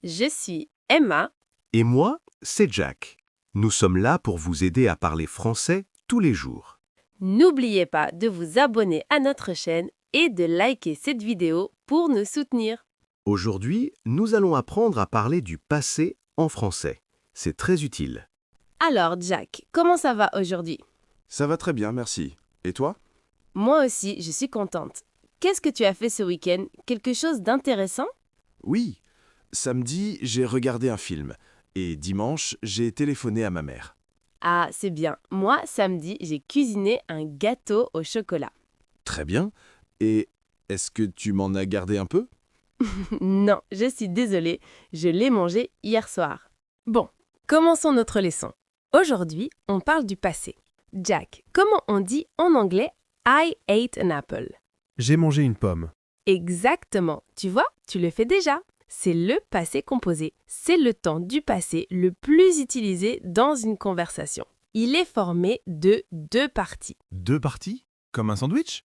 Je suis Emma. Et moi, c'est Jack. Nous sommes là pour vous aider à parler français tous les jours. N'oubliez pas de vous abonner à notre chaîne et de liker cette vidéo pour nous soutenir. Aujourd'hui, nous allons apprendre à parler du passé en français. C'est très utile. Alors Jack, comment ça va aujourd'hui? Ça va très bien, merci. Et toi? Moi aussi, je suis contente. Qu'est-ce que tu as fait ce week-end? Quelque chose d'intéressant? Oui. Samedi, j'ai regardé un film. Et dimanche, j'ai téléphoné à ma mère. Ah, c'est bien. Moi, samedi, j'ai cuisiné un gâteau au chocolat. Très bien. Et est-ce que tu m'en as gardé un peu? Non, je suis désolée, je l'ai mangé hier soir. Bon, commençons notre leçon. Aujourd'hui, on parle du passé. Jack, comment on dit en anglais I ate an apple? J'ai mangé une pomme. Exactement. Tu vois, tu le fais déjà. C'est le passé composé. C'est le temps du passé le plus utilisé dans une conversation. Il est formé de deux parties. 2 parties? Comme un sandwich?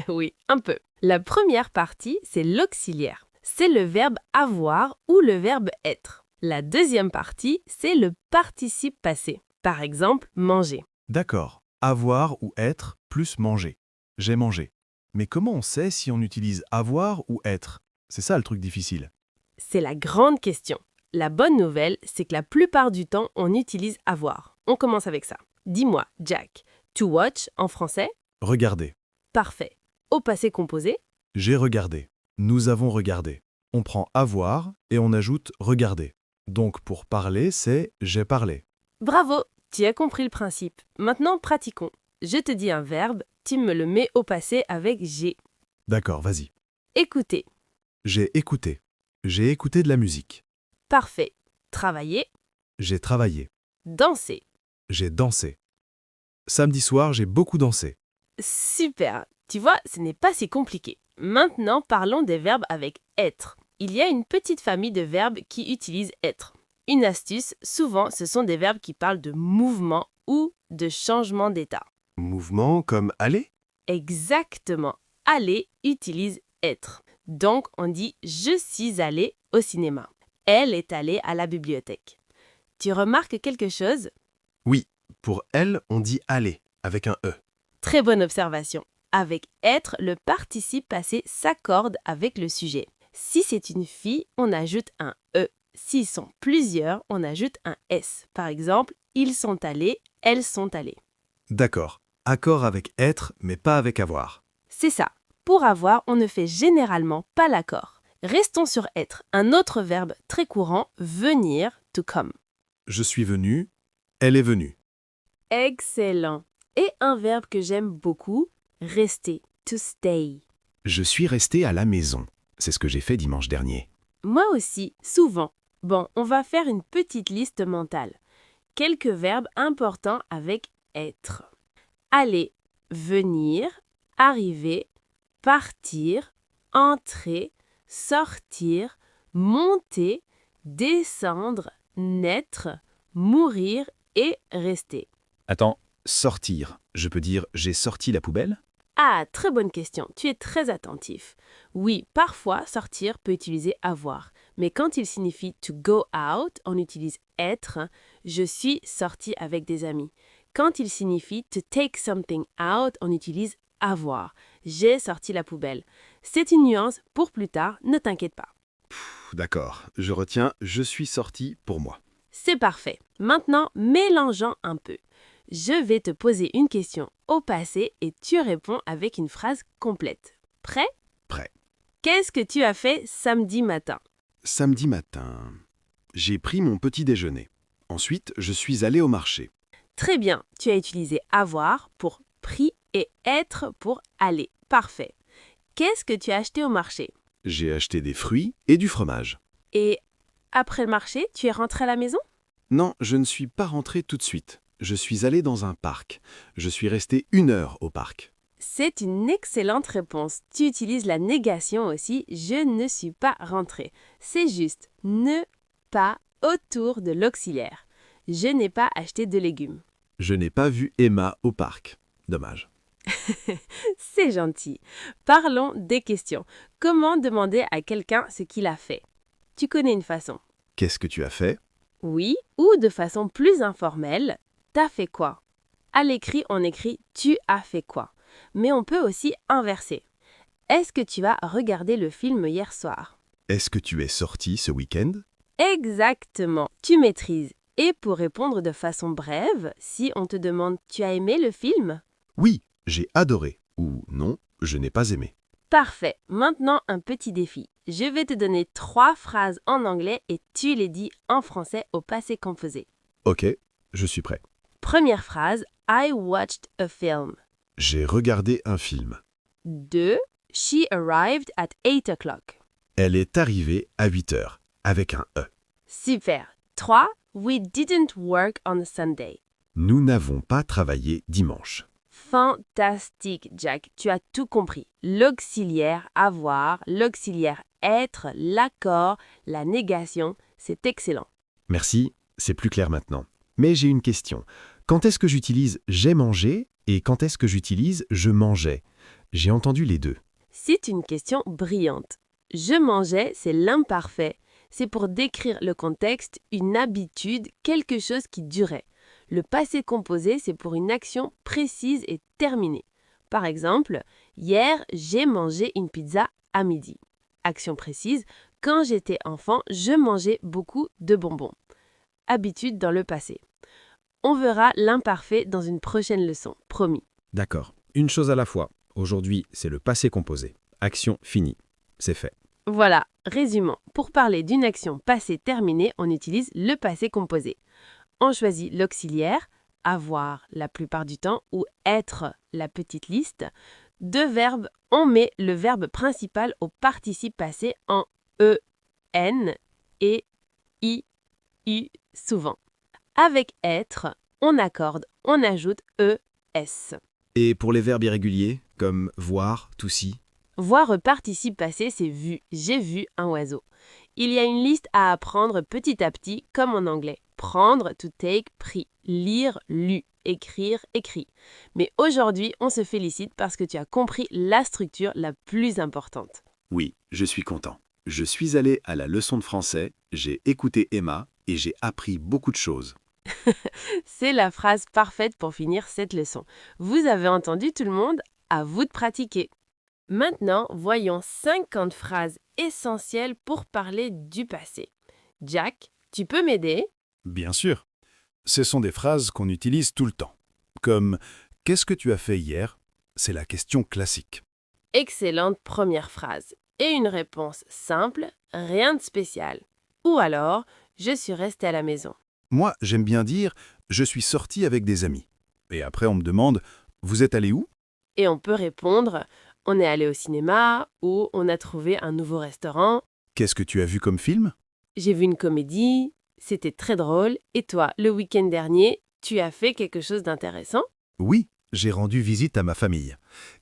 Oui, un peu. La première partie, c'est l'auxiliaire. C'est le verbe avoir ou le verbe être. La deuxième partie, c'est le participe passé. Par exemple, manger. D'accord. Avoir ou être plus manger. J'ai mangé. Mais comment on sait si on utilise avoir ou être? C'est ça le truc difficile. C'est la grande question. La bonne nouvelle, c'est que la plupart du temps, on utilise avoir. On commence avec ça. Dis-moi, Jack, to watch en français? Regardez. Parfait. Au passé composé? J'ai regardé. Nous avons regardé. On prend avoir et on ajoute regarder. Donc pour parler, c'est j'ai parlé. Bravo, tu as compris le principe. Maintenant, pratiquons. Je te dis un verbe, tu me le mets au passé avec j'ai. D'accord, vas-y. Écouter. J'ai écouté. J'ai écouté de la musique. Parfait. Travailler. J'ai travaillé. Danser. J'ai dansé. Samedi soir, j'ai beaucoup dansé. Super. Tu vois, ce n'est pas si compliqué. Maintenant, parlons des verbes avec être. Il y a une petite famille de verbes qui utilisent être. Une astuce, souvent, ce sont des verbes qui parlent de mouvement ou de changement d'état. Mouvement comme aller? Exactement. Aller utilise être. Donc, on dit je suis allé au cinéma. Elle est allée à la bibliothèque. Tu remarques quelque chose? Oui, pour elle, on dit aller avec un E. Très bonne observation. Avec être, le participe passé s'accorde avec le sujet. Si c'est une fille, on ajoute un E. S'ils sont plusieurs, on ajoute un S. Par exemple, ils sont allés, elles sont allées. D'accord. Accord avec être, mais pas avec avoir. C'est ça. Pour avoir, on ne fait généralement pas l'accord. Restons sur être. Un autre verbe très courant, venir, to come. Je suis venu. Elle est venue. Excellent. Et un verbe que j'aime beaucoup, rester, to stay. Je suis resté à la maison. C'est ce que j'ai fait dimanche dernier. Moi aussi, souvent. Bon, on va faire une petite liste mentale. Quelques verbes importants avec être. Aller, venir, arriver, partir, entrer, sortir, monter, descendre, naître, mourir et rester. Attends, sortir. Je peux dire j'ai sorti la poubelle? Ah, très bonne question. Tu es très attentif. Oui, parfois, sortir peut utiliser avoir. Mais quand il signifie to go out, on utilise être. Je suis sorti avec des amis. Quand il signifie to take something out, on utilise avoir. J'ai sorti la poubelle. C'est une nuance pour plus tard, ne t'inquiète pas. D'accord, je retiens je suis sorti pour moi. C'est parfait. Maintenant, mélangeons un peu. Je vais te poser une question au passé et tu réponds avec une phrase complète. Prêt? Prêt. Qu'est-ce que tu as fait samedi matin? Samedi matin, j'ai pris mon petit déjeuner. Ensuite, je suis allé au marché. Très bien, tu as utilisé avoir pour pris et être pour aller. Parfait. Qu'est-ce que tu as acheté au marché? J'ai acheté des fruits et du fromage. Et après le marché, tu es rentré à la maison? Non, je ne suis pas rentré tout de suite. Je suis allé dans un parc. Je suis resté 1 heure au parc. C'est une excellente réponse. Tu utilises la négation aussi. Je ne suis pas rentré. C'est juste ne pas autour de l'auxiliaire. Je n'ai pas acheté de légumes. Je n'ai pas vu Emma au parc. Dommage. C'est gentil. Parlons des questions. Comment demander à quelqu'un ce qu'il a fait? tu connais une façon. Qu'est-ce que tu as fait? Oui, ou de façon plus informelle, t'as fait quoi? À l'écrit, on écrit tu as fait quoi? Mais on peut aussi inverser. Est-ce que tu vas regarder le film hier soir? Est-ce que tu es sorti ce week-end? Exactement, tu maîtrises. Et pour répondre de façon brève, si on te demande tu as aimé le film? Oui, j'ai adoré. Ou non, je n'ai pas aimé. Parfait, maintenant un petit défi. Je vais te donner 3 phrases en anglais et tu les dis en français au passé composé. Ok, je suis prêt. Première phrase, I watched a film. J'ai regardé un film. 2. She arrived at 8 o'clock. Elle est arrivée à 8 heures, avec un E. Super. 3. We didn't work on Sunday. Nous n'avons pas travaillé dimanche. Fantastique, Jack. Tu as tout compris. L'auxiliaire avoir, l'auxiliaire être, l'accord, la négation, c'est excellent. Merci, c'est plus clair maintenant. Mais j'ai une question. Quand est-ce que j'utilise j'ai mangé et quand est-ce que j'utilise je mangeais? J'ai entendu les deux. C'est une question brillante. Je mangeais, c'est l'imparfait. C'est pour décrire le contexte, une habitude, quelque chose qui durait. Le passé composé, c'est pour une action précise et terminée. Par exemple, hier, j'ai mangé une pizza à midi. Action précise, quand j'étais enfant, je mangeais beaucoup de bonbons. Habitude dans le passé. On verra l'imparfait dans une prochaine leçon, promis. D'accord. Une chose à la fois. Aujourd'hui, c'est le passé composé. Action finie. C'est fait. Voilà, résumons. Pour parler d'une action passée terminée, on utilise le passé composé. On choisit l'auxiliaire, avoir la plupart du temps, ou être la petite liste. Deux verbes, on met le verbe principal au participe passé en e, n et i, u souvent. Avec être, on accorde, on ajoute es. Et pour les verbes irréguliers, comme voir, to see? Voir participe passé, c'est vu. J'ai vu un oiseau. Il y a une liste à apprendre petit à petit, comme en anglais. Prendre, to take, pris. Lire, lu. Écrire, écrit. Mais aujourd'hui, on se félicite parce que tu as compris la structure la plus importante. Oui, je suis content. Je suis allé à la leçon de français, j'ai écouté Emma et j'ai appris beaucoup de choses. C'est la phrase parfaite pour finir cette leçon. Vous avez entendu tout le monde? À vous de pratiquer. Maintenant, voyons 50 phrases essentielles pour parler du passé. Jack, tu peux m'aider? Bien sûr. Ce sont des phrases qu'on utilise tout le temps. Comme « Qu'est-ce que tu as fait hier ?» C'est la question classique. Excellente première phrase. Et une réponse simple, rien de spécial. Ou alors, je suis resté à la maison. Moi, j'aime bien dire « Je suis sorti avec des amis ». Et après, on me demande « Vous êtes allé où ?» Et on peut répondre, on est allé au cinéma ou on a trouvé un nouveau restaurant. Qu'est-ce que tu as vu comme film? J'ai vu une comédie, c'était très drôle. Et toi, le week-end dernier, tu as fait quelque chose d'intéressant? Oui, j'ai rendu visite à ma famille.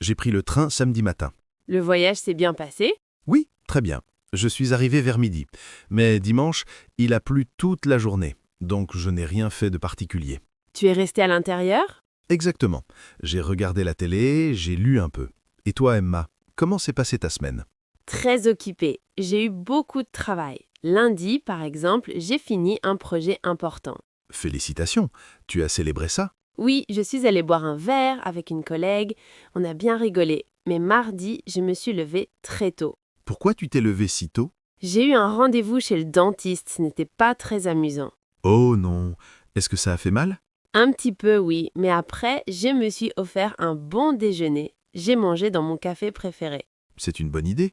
J'ai pris le train samedi matin. Le voyage s'est bien passé? Oui, très bien. Je suis arrivé vers midi. Mais dimanche, il a plu toute la journée. Donc je n'ai rien fait de particulier. Tu es resté à l'intérieur? Exactement. J'ai regardé la télé, j'ai lu un peu. Et toi, Emma, comment s'est passée ta semaine? Très occupée. J'ai eu beaucoup de travail. Lundi, par exemple, j'ai fini un projet important. Félicitations, tu as célébré ça? Oui, je suis allée boire un verre avec une collègue. On a bien rigolé. Mais mardi, je me suis levée très tôt. Pourquoi tu t'es levé si tôt? J'ai eu un rendez-vous chez le dentiste. Ce n'était pas très amusant. Oh non, est-ce que ça a fait mal? Un petit peu, oui. Mais après, je me suis offert un bon déjeuner. J'ai mangé dans mon café préféré. C'est une bonne idée.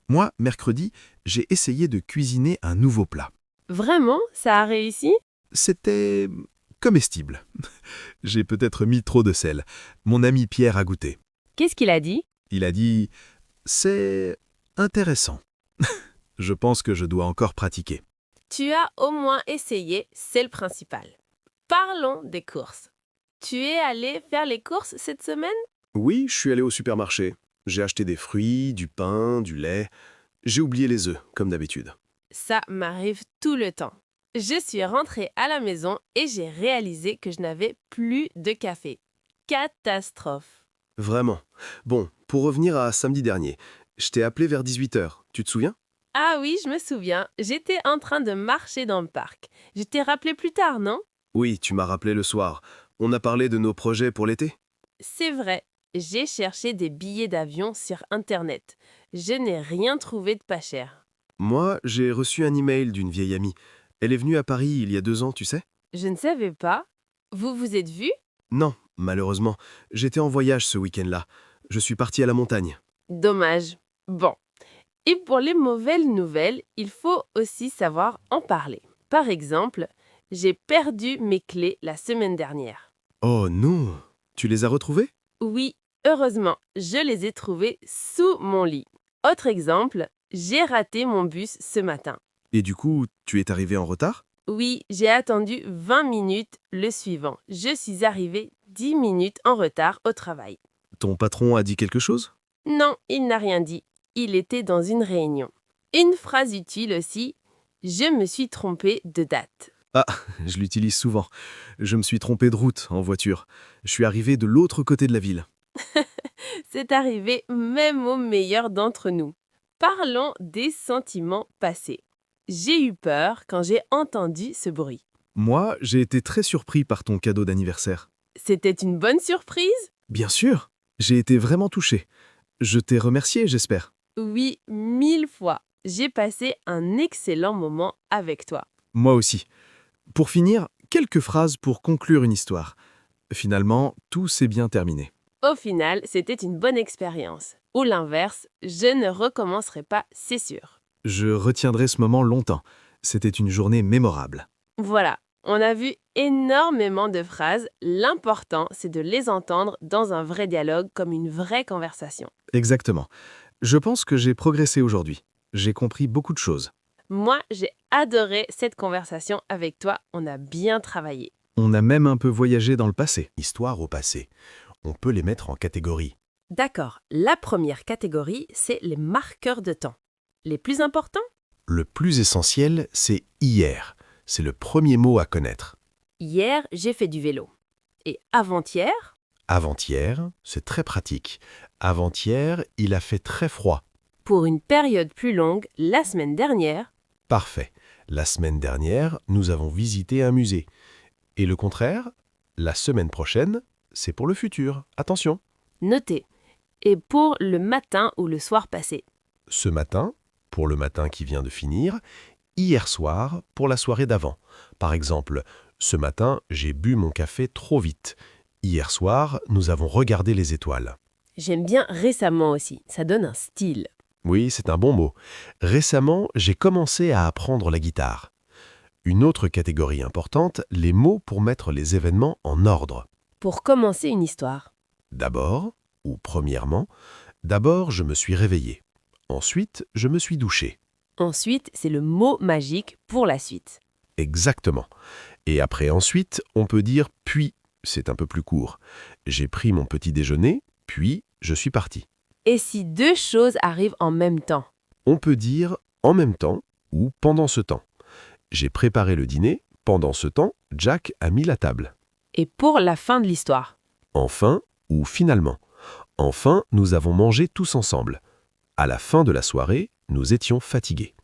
Moi, mercredi, j'ai essayé de cuisiner un nouveau plat. Vraiment? Ça a réussi? C'était comestible. J'ai peut-être mis trop de sel. Mon ami Pierre a goûté. Qu'est-ce qu'il a dit? Il a dit « C'est intéressant ». Je pense que je dois encore pratiquer. Tu as au moins essayé, c'est le principal. Parlons des courses. Tu es allé faire les courses cette semaine? Oui, je suis allé au supermarché. J'ai acheté des fruits, du pain, du lait. J'ai oublié les œufs, comme d'habitude. Ça m'arrive tout le temps. Je suis rentrée à la maison et j'ai réalisé que je n'avais plus de café. Catastrophe. Vraiment. Bon, pour revenir à samedi dernier, je t'ai appelé vers 18 h. Tu te souviens? Ah oui, je me souviens. J'étais en train de marcher dans le parc. Je t'ai rappelé plus tard, non? Oui, tu m'as rappelé le soir. On a parlé de nos projets pour l'été. C'est vrai. J'ai cherché des billets d'avion sur Internet. Je n'ai rien trouvé de pas cher. Moi, j'ai reçu un email d'une vieille amie. Elle est venue à Paris il y a 2 ans, tu sais? Je ne savais pas. Vous vous êtes vus? Non, malheureusement. J'étais en voyage ce week-end-là. Je suis parti à la montagne. Dommage. Bon. Et pour les mauvaises nouvelles, il faut aussi savoir en parler. Par exemple, j'ai perdu mes clés la semaine dernière. Oh non! Tu les as retrouvées? Oui, heureusement, je les ai trouvées sous mon lit. Autre exemple, j'ai raté mon bus ce matin. Et du coup, tu es arrivé en retard? Oui, j'ai attendu 20 minutes le suivant. Je suis arrivée 10 minutes en retard au travail. Ton patron a dit quelque chose? Non, il n'a rien dit. Il était dans une réunion. Une phrase utile aussi, je me suis trompée de date. Ah, je l'utilise souvent. Je me suis trompé de route en voiture. Je suis arrivé de l'autre côté de la ville. C'est arrivé même au meilleur d'entre nous. Parlons des sentiments passés. J'ai eu peur quand j'ai entendu ce bruit. Moi, j'ai été très surpris par ton cadeau d'anniversaire. C'était une bonne surprise? Bien sûr, j'ai été vraiment touché. Je t'ai remercié, j'espère. Oui, 1000 fois. J'ai passé un excellent moment avec toi. Moi aussi. Pour finir, quelques phrases pour conclure une histoire. Finalement, tout s'est bien terminé. Au final, c'était une bonne expérience. Ou l'inverse, je ne recommencerai pas, c'est sûr. Je retiendrai ce moment longtemps. C'était une journée mémorable. Voilà, on a vu énormément de phrases. L'important, c'est de les entendre dans un vrai dialogue, comme une vraie conversation. Exactement. Je pense que j'ai progressé aujourd'hui. J'ai compris beaucoup de choses. Moi, j'ai adoré cette conversation avec toi. On a bien travaillé. On a même un peu voyagé dans le passé. Histoire au passé. On peut les mettre en catégories. D'accord, la première catégorie, c'est les marqueurs de temps. Les plus importants? Le plus essentiel, c'est hier. C'est le premier mot à connaître. Hier, j'ai fait du vélo. Et avant-hier? Avant-hier, c'est très pratique. Avant-hier, il a fait très froid. Pour une période plus longue, la semaine dernière? Parfait. La semaine dernière, nous avons visité un musée. Et le contraire, la semaine prochaine, c'est pour le futur. Attention. Notez. Et pour le matin ou le soir passé? Ce matin, pour le matin qui vient de finir. Hier soir, pour la soirée d'avant. Par exemple, ce matin, j'ai bu mon café trop vite. Hier soir, nous avons regardé les étoiles. J'aime bien récemment aussi, ça donne un style. Oui, c'est un bon mot. Récemment, j'ai commencé à apprendre la guitare. Une autre catégorie importante, les mots pour mettre les événements en ordre. Pour commencer une histoire. D'abord, ou premièrement, d'abord je me suis réveillé. Ensuite, je me suis douché. Ensuite, c'est le mot magique pour la suite. Exactement. Et après ensuite, on peut dire puis, c'est un peu plus court. J'ai pris mon petit déjeuner, puis je suis parti. Et si deux choses arrivent en même temps? On peut dire en même temps ou pendant ce temps. J'ai préparé le dîner, pendant ce temps, Jack a mis la table. Et pour la fin de l'histoire? Enfin ou finalement. Enfin, nous avons mangé tous ensemble. À la fin de la soirée, nous étions fatigués.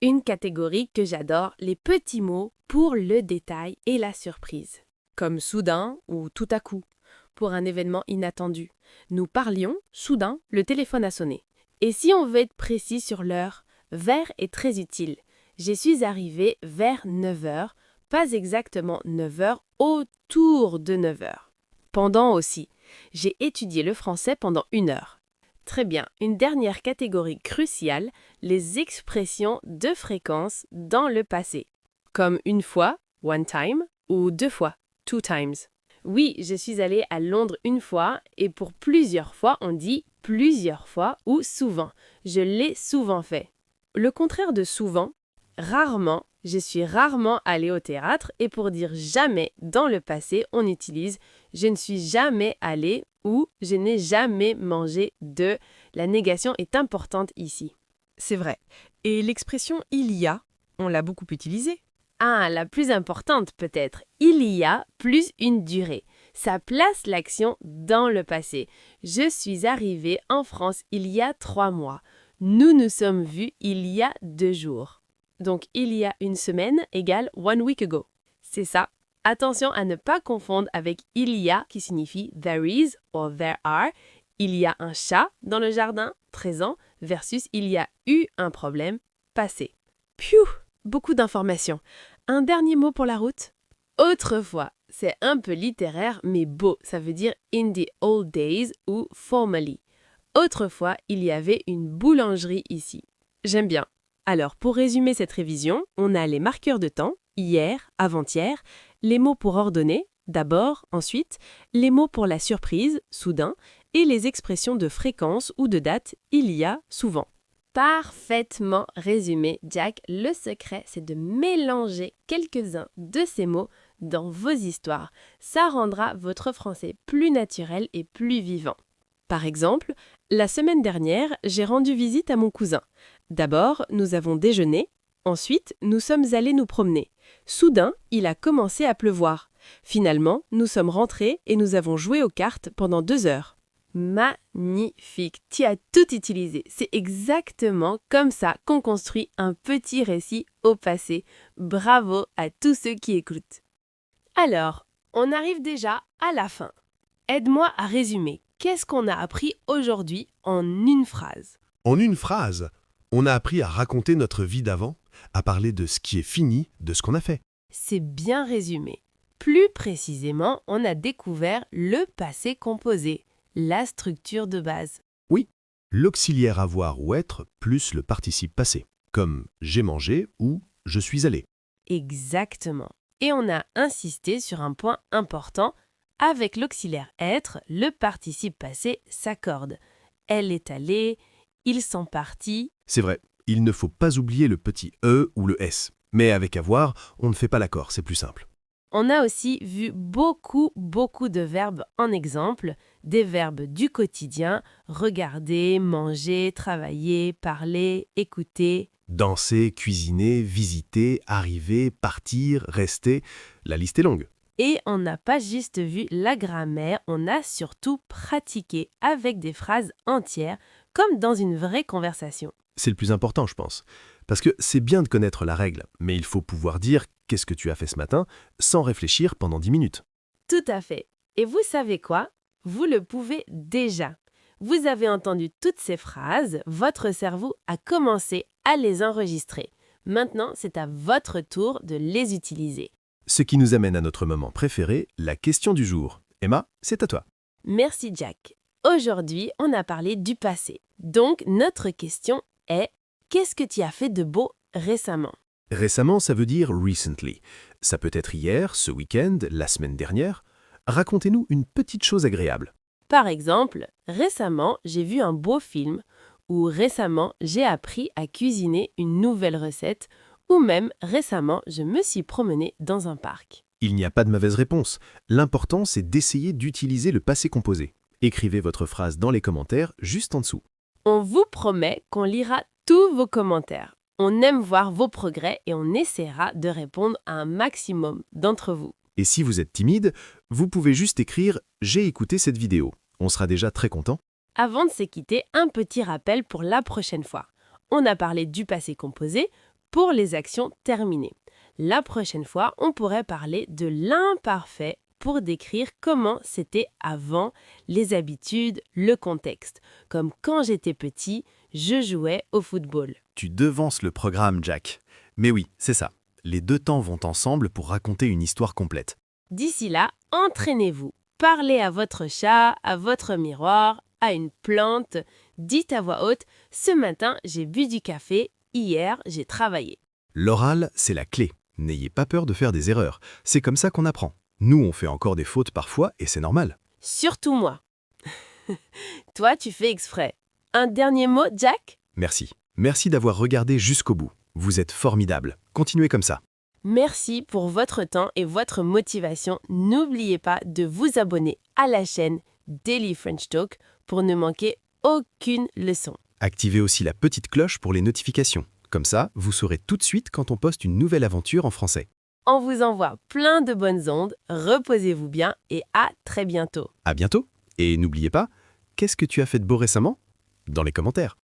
Une catégorie que j'adore, les petits mots pour le détail et la surprise. Comme soudain ou tout à coup, pour un événement inattendu. Nous parlions, soudain, le téléphone a sonné. Et si on veut être précis sur l'heure, vers est très utile. Je suis arrivée vers 9 heures, pas exactement 9 heures, autour de 9 heures. Pendant aussi, j'ai étudié le français pendant 1 heure. Très bien, une dernière catégorie cruciale, les expressions de fréquence dans le passé. Comme une fois, one time, ou 2 fois, two times. Oui, je suis allée à Londres 1 fois, et pour plusieurs fois, on dit plusieurs fois ou souvent. Je l'ai souvent fait. Le contraire de souvent, rarement, je suis rarement allée au théâtre, et pour dire jamais dans le passé, on utilise je ne suis jamais allée ou je n'ai jamais mangé de. La négation est importante ici. C'est vrai. Et l'expression « il y a », on l'a beaucoup utilisée. Ah, la plus importante peut-être. Il y a plus une durée. Ça place l'action dans le passé. Je suis arrivée en France il y a 3 mois. Nous nous sommes vus il y a 2 jours. Donc, il y a une semaine égale 1 week ago. C'est ça. Attention à ne pas confondre avec il y a qui signifie there is or there are. Il y a un chat dans le jardin, présent, versus il y a eu un problème, passé. Piou, beaucoup d'informations. Un dernier mot pour la route? Autrefois, c'est un peu littéraire mais beau, ça veut dire in the old days ou formerly. Autrefois, il y avait une boulangerie ici. J'aime bien. Alors, pour résumer cette révision, on a les marqueurs de temps, hier, avant-hier, les mots pour ordonner, d'abord, ensuite, les mots pour la surprise, soudain, et les expressions de fréquence ou de date, il y a, souvent. Parfaitement résumé, Jack. Le secret, c'est de mélanger quelques-uns de ces mots dans vos histoires. Ça rendra votre français plus naturel et plus vivant. Par exemple, la semaine dernière, j'ai rendu visite à mon cousin. D'abord, nous avons déjeuné. Ensuite, nous sommes allés nous promener. Soudain, il a commencé à pleuvoir. Finalement, nous sommes rentrés et nous avons joué aux cartes pendant 2 heures. Magnifique, tu as tout utilisé. C'est exactement comme ça qu'on construit un petit récit au passé. Bravo à tous ceux qui écoutent. Alors, on arrive déjà à la fin. Aide-moi à résumer. Qu'est-ce qu'on a appris aujourd'hui en une phrase? En une phrase, on a appris à raconter notre vie d'avant, à parler de ce qui est fini, de ce qu'on a fait. C'est bien résumé. Plus précisément, on a découvert le passé composé, la structure de base. L'auxiliaire avoir ou être plus le participe passé, comme j'ai mangé ou je suis allé. Exactement. Et on a insisté sur un point important. Avec l'auxiliaire être, le participe passé s'accorde. Elle est allée, ils sont partis. C'est vrai, il ne faut pas oublier le petit E ou le S. Mais avec avoir, on ne fait pas l'accord, c'est plus simple. On a aussi vu beaucoup de verbes en exemple, des verbes du quotidien, regarder, manger, travailler, parler, écouter. Danser, cuisiner, visiter, arriver, partir, rester, la liste est longue. Et on n'a pas juste vu la grammaire, on a surtout pratiqué avec des phrases entières, comme dans une vraie conversation. C'est le plus important, je pense. Parce que c'est bien de connaître la règle, mais il faut pouvoir dire « qu'est-ce que tu as fait ce matin ?» sans réfléchir pendant 10 minutes. Tout à fait. Et vous savez quoi? Vous le pouvez déjà. Vous avez entendu toutes ces phrases, votre cerveau a commencé à les enregistrer. Maintenant, c'est à votre tour de les utiliser. Ce qui nous amène à notre moment préféré, la question du jour. Emma, c'est à toi. Merci Jack. Aujourd'hui, on a parlé du passé. Donc, notre question est « Qu'est-ce que tu as fait de beau récemment ?» Récemment, ça veut dire recently. Ça peut être hier, ce week-end, la semaine dernière. Racontez-nous une petite chose agréable. Par exemple, récemment, j'ai vu un beau film ou récemment, j'ai appris à cuisiner une nouvelle recette ou même récemment, je me suis promenée dans un parc. Il n'y a pas de mauvaise réponse. L'important, c'est d'essayer d'utiliser le passé composé. Écrivez votre phrase dans les commentaires juste en dessous. On vous promet qu'on lira tous vos commentaires. On aime voir vos progrès et on essaiera de répondre à un maximum d'entre vous. Et si vous êtes timide, vous pouvez juste écrire « J'ai écouté cette vidéo ». On sera déjà très content. Avant de se quitter, un petit rappel pour la prochaine fois. On a parlé du passé composé pour les actions terminées. La prochaine fois, on pourrait parler de l'imparfait pour décrire comment c'était avant, les habitudes, le contexte. Comme quand j'étais petit, je jouais au football. Tu devances le programme, Jack. Mais oui, c'est ça. Les deux temps vont ensemble pour raconter une histoire complète. D'ici là, entraînez-vous. Parlez à votre chat, à votre miroir, à une plante. Dites à voix haute « Ce matin, j'ai bu du café. Hier, j'ai travaillé. » L'oral, c'est la clé. N'ayez pas peur de faire des erreurs. C'est comme ça qu'on apprend. Nous, on fait encore des fautes parfois et c'est normal. Surtout moi. Toi, tu fais exprès. Un dernier mot, Jack? Merci. Merci d'avoir regardé jusqu'au bout. Vous êtes formidable. Continuez comme ça. Merci pour votre temps et votre motivation. N'oubliez pas de vous abonner à la chaîne Daily French Talk pour ne manquer aucune leçon. Activez aussi la petite cloche pour les notifications. Comme ça, vous saurez tout de suite quand on poste une nouvelle aventure en français. On vous envoie plein de bonnes ondes, reposez-vous bien et à très bientôt. À bientôt. Et n'oubliez pas, qu'est-ce que tu as fait de beau récemment? Dans les commentaires.